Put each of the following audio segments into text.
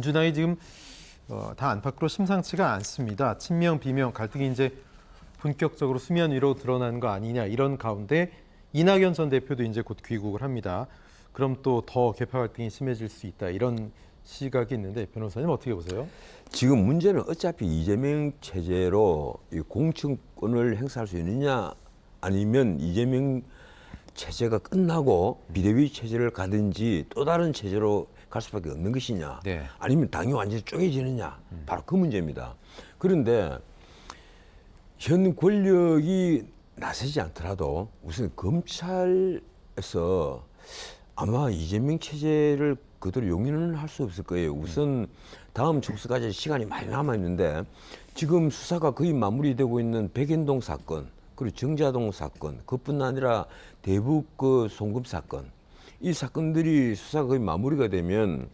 민주당이 지금 당 안팎으로 심상치가 않습니다. 친명, 비명 갈등이 이제 본격적으로 수면 위로 드러나는 거 아니냐 이런 가운데 이낙연 전 대표도 이제 곧 귀국을 합니다. 그럼 또 더 계파 갈등이 심해질 수 있다 이런 시각이 있는데 변호사님 어떻게 보세요? 지금 문제는 어차피 이재명 체제로 이 공천권을 행사할 수 있느냐 아니면 이재명 체제가 끝나고 비대위 체제를 가든지 또 다른 체제로 갈 수밖에 없는 것이냐 네. 아니면 당이 완전히 쪼개지느냐 바로 그 문제입니다. 그런데 현 권력이 나서지 않더라도 우선 검찰에서 아마 이재명 체제를 그대로 용인은 할 수 없을 거예요. 우선 다음 총수까지 시간이 많이 남아 있는데 지금 수사가 거의 마무리되고 있는 백현동 사건 그리고 정자동 사건 그뿐 아니라 대북 그 송금 사건 이 사건들이 수사가 거의 마무리가 되면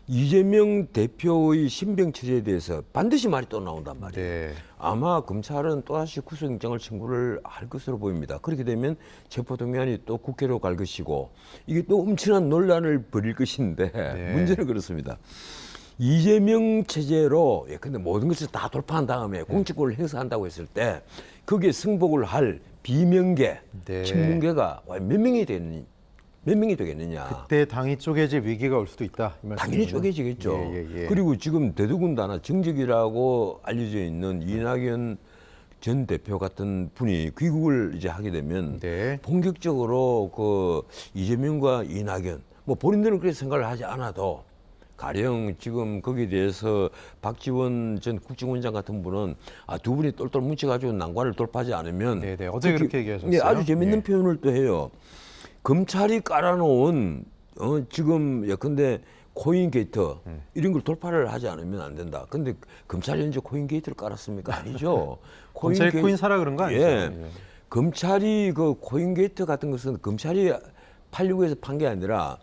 이재명 대표의 신병 처리에 대해서 반드시 말이 또 나온단 말이에요. 네. 아마 검찰은 또다시 구속영장을 청구를 할 것으로 보입니다. 그렇게 되면 체포동의안이 또 국회로 갈 것이고 이게 또 엄청난 논란을 벌일 것인데 네. 문제는 그렇습니다. 이재명 체제로 근데 모든 것을 다 돌파한 다음에 공직권을 행사한다고 했을 때 거기에 승복을 할 비명계, 네. 친문계가 몇 명이 되겠느냐. 그때 당이 쪼개질 위기가 올 수도 있다. 이 당연히 말씀이군요. 쪼개지겠죠. 예. 그리고 지금 대두군다나 정적이라고 알려져 있는 이낙연 전 대표 같은 분이 귀국을 이제 하게 되면 네. 본격적으로 그 이재명과 이낙연 뭐 본인들은 그렇게 생각을 하지 않아도 가령 지금 거기에 대해서 박지원 전 국정원장 같은 분은 두 분이 똘똘 뭉쳐가지고 난관을 돌파하지 않으면 네네. 어제 그렇게 얘기하셨어요. 네, 아주 재밌는 예. 표현을 또 해요. 검찰이 깔아놓은 지금 예컨대 코인 게이트 이런 걸 돌파를 하지 않으면 안 된다. 근데 검찰이 언제 코인 게이트를 깔았습니까? 아니죠. 검찰이 코인 사라 그런 거 아니죠? 예. 검찰이 그 코인 게이트 같은 것은 검찰이 팔려고 해서 판 게 아니라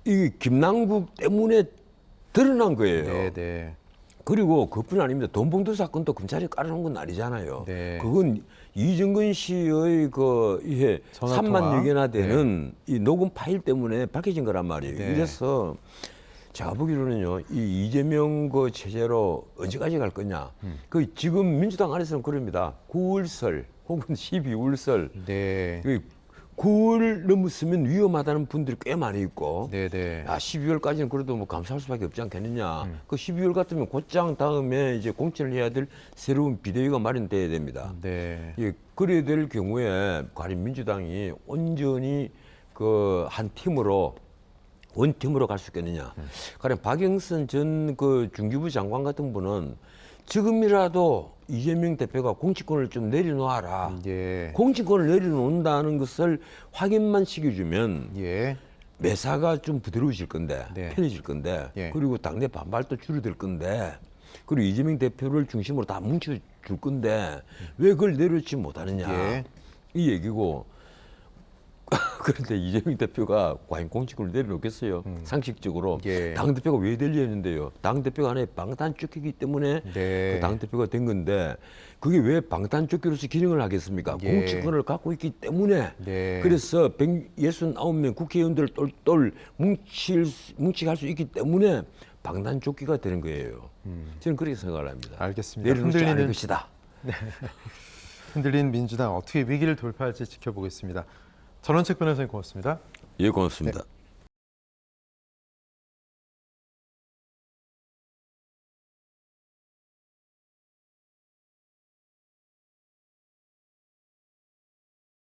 이 김남국 때문에 드러난 거예요. 네. 그리고 그뿐 아닙니다. 돈봉투 사건도 검찰이 깔아놓은 건 아니잖아요. 네. 그건 이정근 씨의 이게 전화 3만 통화. 6개나 되는 이 녹음 파일 때문에 밝혀진 거란 말이에요. 네. 이래서 제가 보기로는요, 이 이재명 그 체제로 언제까지 갈 거냐. 그 지금 민주당 안에서는 그럽니다. 9월설 혹은 12월설. 네. 9월 넘었으면 위험하다는 분들이 꽤 많이 있고. 네. 12월까지는 그래도 뭐 감수할 수밖에 없지 않겠느냐. 그 12월 같으면 곧장 다음에 이제 공천을 해야 될 새로운 비대위가 마련돼야 됩니다. 네. 예, 그래야 될 경우에 과연 민주당이 온전히 그 한 팀으로 원팀으로 갈 수 있겠느냐. 가령 박영선 전 그 중기부 장관 같은 분은 지금이라도 이재명 대표가 공천권을 좀 내려놓아라. 예. 공천권을 내려놓는다는 것을 확인만 시켜주면 예. 매사가 좀 부드러워질 건데 네. 편해질 건데 예. 그리고 당내 반발도 줄어들 건데 그리고 이재명 대표를 중심으로 다 뭉쳐줄 건데 왜 그걸 내려놓지 못하느냐 예. 이 얘기고 그런데 이재명 대표가 과연 공직을 내려놓겠어요. 상식적으로 예. 당대표가 왜 되려는데요. 당대표가 안에 방탄조끼이기 때문에 네. 그 당대표가 된 건데 그게 왜 방탄조끼로서 기능을 하겠습니까? 예. 공직권을 갖고 있기 때문에 네. 그래서 169명 국회의원들을 똘똘 뭉치게 할 수 있기 때문에 방탄조끼가 되는 거예요. 저는 그렇게 생각을 합니다. 알겠습니다. 내려놓지 않을 것이다. 흔들린 민주당 어떻게 위기를 돌파할지 지켜보겠습니다. 전원책 변호사님 고맙습니다. 예, 고맙습니다.